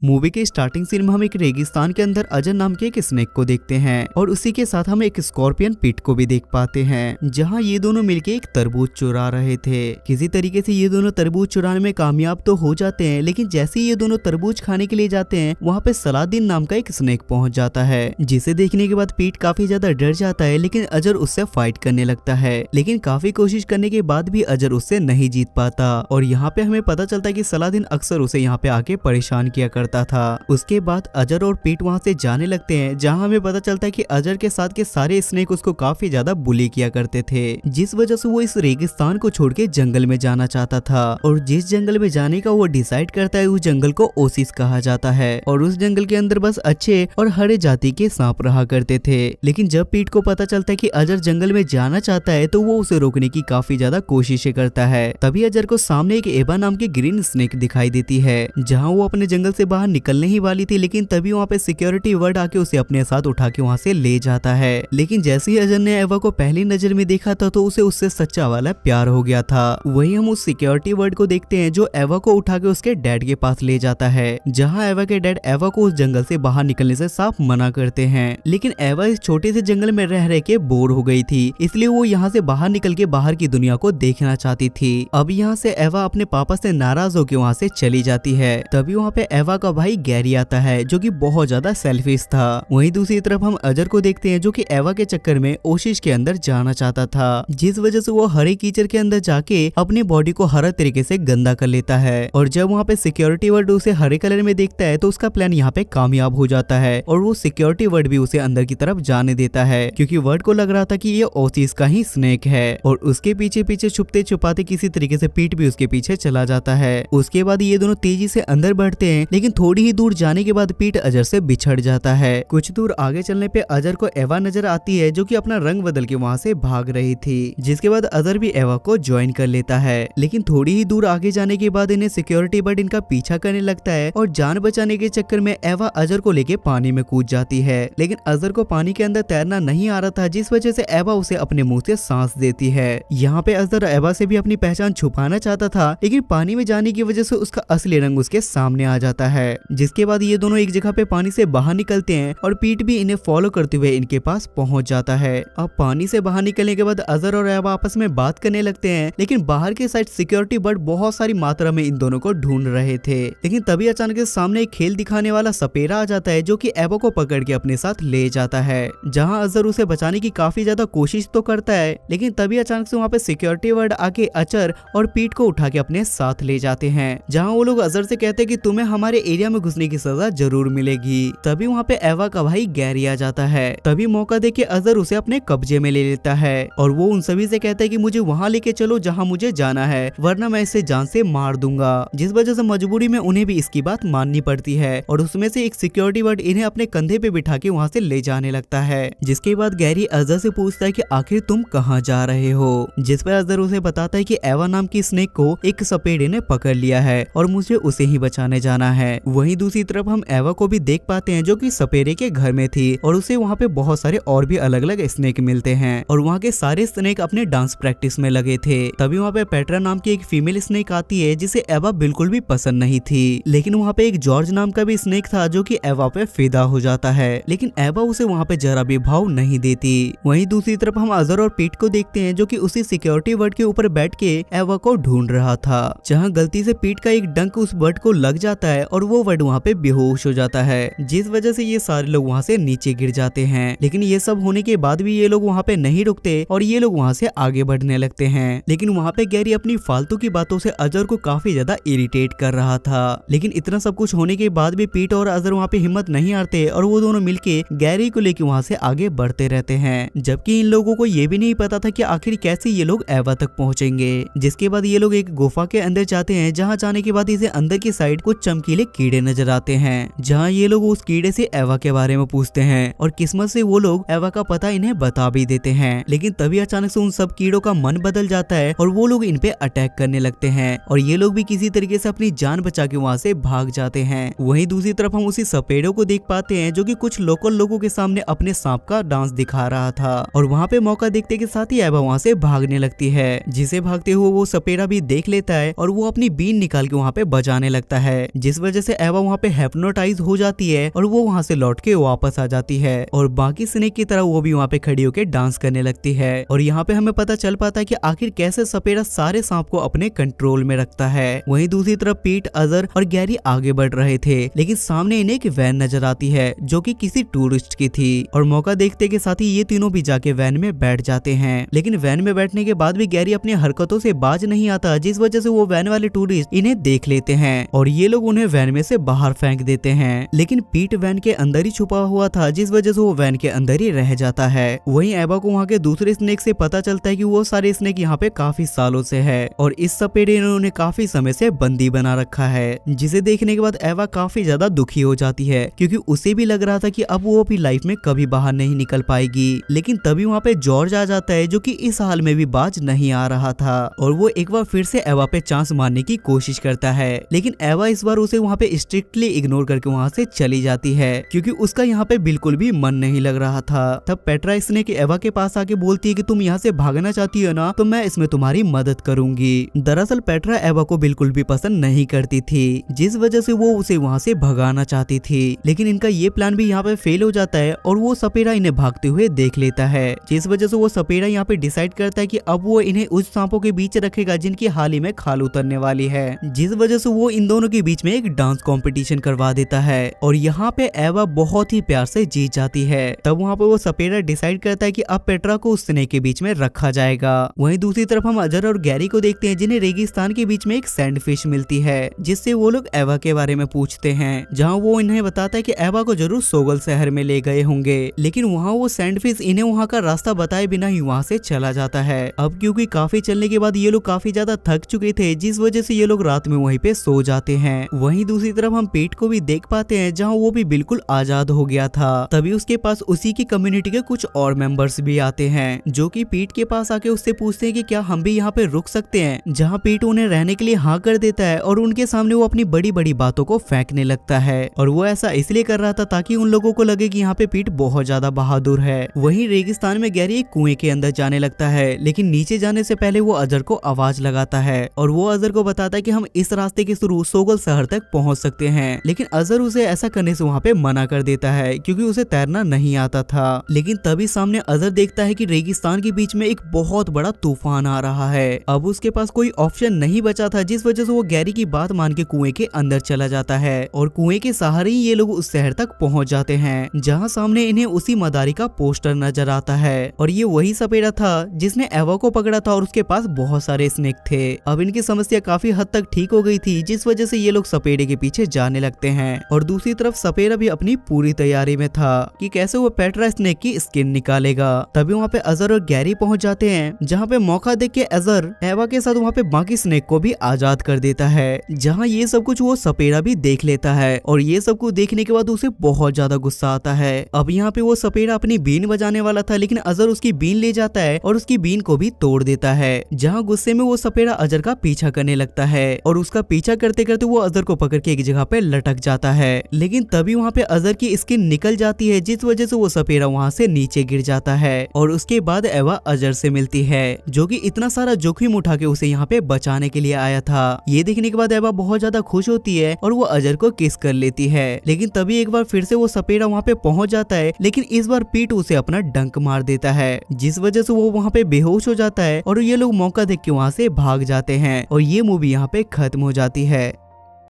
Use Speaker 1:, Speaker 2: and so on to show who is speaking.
Speaker 1: Movie के starting scene में हम एक रेगिस्तान के अंदर अजर नाम के एक स्नेक को देखते हैं और उसी के साथ हम एक स्कॉर्पियन पिट को भी देख पाते हैं, जहां ये दोनों मिलके एक तरबूज चुरा रहे थे। किसी तरीके से ये दोनों तरबूज चुराने में कामयाब तो हो जाते हैं, लेकिन जैसे ही ये दोनों तरबूज खाने के लिए जाते हैं वहाँ पे सलादीन नाम का एक स्नेक पहुंच जाता है, जिसे देखने के बाद पीट काफी ज्यादा डर जाता है, लेकिन अजर उससे फाइट करने लगता है। लेकिन काफी कोशिश करने के बाद भी अजर उससे नहीं जीत पाता और यहाँ पे हमें पता चलता है कि सलादीन अक्सर उसे यहाँ पे आके परेशान किया करता था। उसके बाद अजर और पीट वहाँ से जाने लगते हैं, जहाँ हमें पता चलता है कि अजर के साथ के सारे स्नेक उसको काफी ज्यादा बुली किया करते थे, जिस वजह से वो इस रेगिस्तान को छोड़ के जंगल में जाना चाहता था। और जिस जंगल में जाने का वो डिसाइड करता है उस जंगल को ओसिस कहा जाता है और उस जंगल के अंदर बस अच्छे और हरे जाति के सांप रहा करते थे। लेकिन जब पीट को पता चलता है कि अजर जंगल में जाना चाहता है तो वो उसे रोकने की काफी ज्यादा कोशिशें करता है। तभी अजर को सामने एक एबा नाम की ग्रीन स्नेक दिखाई देती है, जहाँ वो अपने जंगल से बाहर निकलने ही वाली थी, लेकिन तभी वहाँ पे सिक्योरिटी वर्ड आके उसे अपने साथ उठा के वहाँ से ले जाता है। लेकिन जैसे ही अजर ने एवा को पहली नजर में देखा था तो उसे उससे सच्चा वाला प्यार हो गया था। वही हम उस सिक्योरिटी वर्ड को देखते हैं जो एवा को उठा के उसके डैड के पास ले जाता है, जहाँ एवा के डैड एवा को उस जंगल से बाहर निकलने से साफ मना करते हैं। लेकिन एवा इस छोटे से जंगल में रह रह के बोर हो गई थी, इसलिए वो यहाँ से बाहर निकल के बाहर की दुनिया को देखना चाहती थी। अब यहाँ से एवा अपने पापा से नाराज होकर वहाँ से चली जाती है। तभी वहाँ पे एवा का भाई गैरी आता है जो कि बहुत ज्यादा सेल्फिश था। वहीं दूसरी तरफ हम अजर को देखते हैं जो कि एवा के चक्कर में ओशिश के अंदर जाना चाहता था, जिस वजह से वो हरे कीचड़ के अंदर जाके अपनी बॉडी को हर तरीके से गंदा कर लेता है। और जब वहाँ पे सिक्योरिटी वर्ड उसे हरे कलर में देखता है तो उसका प्लान यहाँ पे कामयाब हो जाता है और वो सिक्योरिटी वर्ड भी उसे अंदर की तरफ जाने देता है, क्योंकि वर्ड को लग रहा था कि ये ओसिस का ही स्नेक है। और उसके पीछे पीछे छुपते छुपाते किसी तरीके से पीट भी उसके पीछे चला जाता है। उसके बाद ये दोनों तेजी से अंदर बढ़ते हैं, लेकिन थोड़ी ही दूर जाने के बाद पीट अजर से बिछड़ जाता है। कुछ दूर आगे चलने पे अजर को एवा नजर आती है जो कि अपना रंग बदल के वहाँ से भाग रही थी, जिसके बाद अजर भी एवा को ज्वाइन कर लेता है। लेकिन थोड़ी ही दूर आगे जाने के बाद इन्हें सिक्योरिटी बर्ड इनका पीछा करने लगता है और जान बचाने के चक्कर में एवा अजर को लेके पानी में कूद जाती है। लेकिन अजर को पानी के अंदर तैरना नहीं आ रहा था, जिस वजह से एवा उसे अपने मुंह से सांस देती है। यहाँ पे अजर एवा से भी अपनी पहचान छुपाना चाहता था, लेकिन पानी में जाने की वजह से उसका असली रंग उसके सामने आ जाता है। जिसके बाद ये दोनों एक जगह पे पानी से बाहर निकलते हैं और पीट भी इन्हें फॉलो करते हुए इनके पास पहुंच जाता है। अब पानी से बाहर निकलने के बाद अजर और एवा आपस में बात करने लगते हैं, लेकिन बाहर के साइड सिक्योरिटी बर्ड बहुत सारी मात्रा में इन दोनों को ढूंढ रहे थे। लेकिन तभी अचानक से सामने एक खेल दिखाने वाला सपेरा आ जाता है जो कि एवा को पकड़ के अपने साथ ले जाता है, जहां अजर उसे बचाने की काफी ज्यादा कोशिश तो करता है, लेकिन तभी अचानक से वहाँ पे सिक्योरिटी वर्ड आके अजर और पीट को उठा के अपने साथ ले जाते हैं, जहाँ वो लोग अजर से कहते हैं कि तुम्हें हमारे एरिया में घुसने की सजा जरूर मिलेगी। तभी वहाँ पे एवा का भाई गैरी आ जाता है। तभी मौका देके अजर उसे अपने कब्जे में ले लेता है और वो उन सभी से कहता है कि मुझे वहाँ लेके चलो जहाँ मुझे जाना है, वरना मैं इसे जान से मार दूंगा। जिस वजह से मजबूरी में उन्हें भी इसकी बात माननी पड़ती है और उसमें से एक सिक्योरिटी वर्ड इन्हें अपने कंधे पे बिठा के वहाँ से ले जाने लगता है। जिसके बाद गैरी अजर से पूछता है कि आखिर तुम कहाँ जा रहे हो, जिस पर अजर उसे बताता है कि एवा नाम की स्नेक को एक सपेड़े ने पकड़ लिया है और मुझे उसे ही बचाने जाना है। वहीं दूसरी तरफ हम एवा को भी देख पाते हैं जो कि सपेरे के घर में थी और उसे वहाँ पे बहुत सारे और भी अलग अलग स्नेक मिलते हैं और वहाँ के सारे स्नेक अपने डांस प्रैक्टिस में लगे थे। तभी वहाँ पे पेट्रा नाम की एक फीमेल स्नेक आती है जिसे एवा बिल्कुल भी पसंद नहीं थी, लेकिन वहाँ पे एक जॉर्ज नाम का भी स्नेक था जो कि एवा पे फिदा हो जाता है, लेकिन एवा उसे वहाँ पे जरा भी भाव नहीं देती। वहीं दूसरी तरफ हम अजर और पीट को देखते हैं जो कि उसी सिक्योरिटी वर्ड के ऊपर बैठ के एवा को ढूंढ रहा था, जहाँ गलती से पीट का एक डंक उस वर्ड को लग जाता है और वो वर्ड वहाँ पे बेहोश हो जाता है, जिस वजह से ये सारे लोग वहाँ से नीचे गिर जाते हैं। लेकिन ये सब होने के बाद भी ये लोग वहाँ पे नहीं रुकते और ये लोग वहाँ से आगे बढ़ने लगते हैं। लेकिन वहाँ पे गैरी अपनी फालतू की बातों से अजर को काफी ज्यादा इरिटेट कर रहा था। लेकिन इतना सब कुछ होने के बाद भी पीट और अजर वहाँ पे हिम्मत नहीं हारते और वो दोनों मिलके गैरी को लेके वहाँ से आगे बढ़ते रहते हैं, जबकि इन लोगों को ये भी नहीं पता था कि आखिर कैसे ये लोग एवा तक पहुँचेंगे। जिसके बाद ये लोग एक गुफा के अंदर जाते हैं, जहाँ जाने के बाद इसे अंदर की साइड कुछ चमकीले कीड़े नजर आते हैं, जहाँ ये लोग उस कीड़े से एवा के बारे में पूछते हैं और किस्मत से वो लोग एवा का पता इन्हें बता भी देते हैं। लेकिन तभी अचानक से उन सब कीड़ों का मन बदल जाता है और वो लोग इन पे अटैक करने लगते हैं और ये लोग भी किसी तरीके से अपनी जान बचा के वहाँ से भाग जाते हैं। वहीं दूसरी तरफ हम उसी सपेड़ों को देख पाते हैं जो कि कुछ लोकल लोगों के सामने अपने सांप का डांस दिखा रहा था और वहाँ पे मौका देखते के साथ ही एवा वहाँ से भागने लगती है, जिसे भागते हुए वो सपेड़ा भी देख लेता है और वो अपनी बीन निकाल के वहाँ पे बजाने लगता है, जिस वजह से एवा वहाँ पे हेप्नोटाइज हो जाती है और वो वहाँ से लौट के वापस आ जाती है और बाकी स्नेक की तरह वो भी वहाँ पे खड़ी होकर डांस करने लगती है। और यहाँ पे हमें पता चल पाता है कि आखिर कैसे सपेरा सारे सांप को अपने कंट्रोल में रखता है। वहीं दूसरी तरफ पीट, अजर और गैरी आगे बढ़ रहे थे, लेकिन सामने इन्हें एक वैन नजर आती है जो कि किसी टूरिस्ट की थी और मौका देखते के साथ ही ये तीनों भी जाके वैन में बैठ जाते हैं। लेकिन वैन में बैठने के बाद भी गैरी अपनी हरकतों से बाज नहीं आता, जिस वजह से वो वैन वाले टूरिस्ट इन्हें देख लेते हैं और ये लोग उन्हें वैन में से बाहर फेंक देते हैं। लेकिन पीट वैन के अंदर ही छुपा हुआ था, जिस वजह से वो वैन के अंदर ही रह जाता है। वहीं एवा को वहाँ के दूसरे स्नेक से पता चलता है कि वो सारे स्नेक यहाँ पे काफी सालों से है और इस सपेरे ने उन्हें काफी समय से बंदी बना रखा है, जिसे देखने के बाद एवा काफी ज्यादा दुखी हो जाती है क्योंकि उसे भी लग रहा था कि अब वो अपनी लाइफ में कभी बाहर नहीं निकल पाएगी। लेकिन तभी वहाँ पे जॉर्ज आ जाता है जो कि इस हाल में भी बाज नहीं आ रहा था और वो एक बार फिर से एवा पे चांस मारने की कोशिश करता है, लेकिन एवा इस बार उसे वहाँ पे स्ट्रिक्टली इग्नोर करके वहाँ से चली जाती है क्योंकि उसका यहाँ पे बिल्कुल भी मन नहीं लग रहा था। तब पेट्रा स्नेक एवा के पास आके बोलती है कि तुम यहाँ से भागना चाहती हो ना, तो मैं इसमें तुम्हारी मदद करूंगी। दरअसल पेट्रा एवा को बिल्कुल भी पसंद नहीं करती थी, जिस वजह से वो उसे वहाँ से भगाना चाहती थी, लेकिन इनका ये प्लान भी यहाँ पे फेल हो जाता है और वो सपेरा इन्हें भागते हुए देख लेता है, जिस वजह से वो सपेरा यहाँ पे डिसाइड करता है कि अब वो इन्हें उस सांपों के बीच रखेगा जिनकी हाल ही में खाल उतरने वाली है, जिस वजह से वो इन दोनों के बीच में एक डांस कंपटीशन करवा देता है और यहाँ पे एवा बहुत ही प्यार से जीत जाती है। तब वहाँ पे वो सपेरा डिसाइड करता है कि अब पेट्रा को उस स्नेक के बीच में रखा जाएगा। वहीं दूसरी तरफ हम अजर और गैरी को देखते हैं जिन्हें रेगिस्तान के बीच में एक सैंड फिश मिलती है, जिससे वो लोग एवा के बारे में पूछते हैं, जहाँ वो इन्हें बताता है कि एवा को जरूर सोगल शहर में ले गए होंगे, लेकिन वहाँ वो सैंड फिश इन्हें वहाँ का रास्ता बताए बिना ही वहाँ से चला जाता है। अब क्योंकि काफी चलने के बाद ये लोग काफी ज्यादा थक चुके थे, जिस वजह से ये लोग रात में वहीं पे सो जाते हैं। वहीं दूसरी तरफ हम पीट को भी देख पाते हैं जहाँ वो भी बिल्कुल आजाद हो गया था। तभी उसके पास उसी की कम्युनिटी के कुछ और मेंबर्स भी आते हैं जो कि पीट के पास आके उससे पूछते हैं कि क्या हम भी यहाँ पे रुक सकते हैं, जहाँ पीट उन्हें रहने के लिए हाँ कर देता है और उनके सामने वो अपनी बड़ी बड़ी बातों को फेंकने लगता है और वो ऐसा इसलिए कर रहा था ताकि उन लोगों को लगे कि यहाँ पे पीट बहुत ज्यादा बहादुर है। वहीं रेगिस्तान में गैरी एक कुएं के अंदर जाने लगता है, लेकिन नीचे जाने से पहले वो अजर को आवाज लगाता है और वो अजर को बताता है कि हम इस रास्ते के थ्रू सोगल शहर तक पहुंच सकते हैं, लेकिन अजर उसे ऐसा करने से वहाँ पे मना कर देता है क्योंकि उसे तैरना नहीं आता था। लेकिन तभी सामने अजर देखता है कि रेगिस्तान के बीच में एक बहुत बड़ा तूफान आ रहा है। अब उसके पास कोई ऑप्शन नहीं बचा था, जिस वजह से वो गैरी की बात मान के कुएं के अंदर चला जाता है और कुएं के सहारे ही ये लोग उस शहर तक पहुंच जाते हैं, जहां सामने इन्हें उसी मदारी का पोस्टर नजर आता है और ये वही सपेरा था जिसने एवा को पकड़ा था और उसके पास बहुत सारे स्नेक थे। अब इनकी समस्या काफी हद तक ठीक हो गई थी, जिस वजह से ये लोग सपेरे के पीछे जाने लगते हैं और दूसरी तरफ सपेरा भी अपनी पूरी तैयारी में था कि कैसे वो पेट्रा स्नेक की स्किन निकालेगा। तभी वहाँ पे अजर और गैरी पहुंच जाते हैं, जहाँ पे मौका देख के अजर एवा के साथ वहाँ पे बाकी स्नेक को भी आजाद कर देता है, जहाँ ये सब कुछ वो सपेरा भी देख लेता है और ये सब कुछ देखने के बाद उसे बहुत ज्यादा गुस्सा आता है। अब यहाँ पे वो सपेरा अपनी बीन बजाने वाला था, लेकिन अजर उसकी बीन ले जाता है और उसकी बीन को भी तोड़ देता है, जहाँ गुस्से में वो सपेरा अजर का पीछा करने लगता है और उसका पीछा करते करते वो अजर को पकड़ के एक जगह पे लटक जाता है। लेकिन तभी वहाँ पे अजर की स्किन निकल जाती है, जिस वजह से वो सपेरा वहाँ से नीचे गिर जाता है और उसके बाद एवा अजर से मिलती है, जो कि इतना सारा जोखिम उठा के उसे यहाँ पे बचाने के लिए आया था। ये देखने के बाद एवा बहुत ज्यादा खुश होती है और वो अजर को किस कर लेती है। लेकिन तभी एक बार फिर से वो सपेरा वहाँ पे पहुंच जाता है, लेकिन इस बार पीट उसे अपना डंक मार देता है, जिस वजह से वो वहाँ पे बेहोश हो जाता है और ये लोग मौका देख के वहाँ से भाग जाते हैं और ये मूवी यहाँ पे खत्म हो जाती है।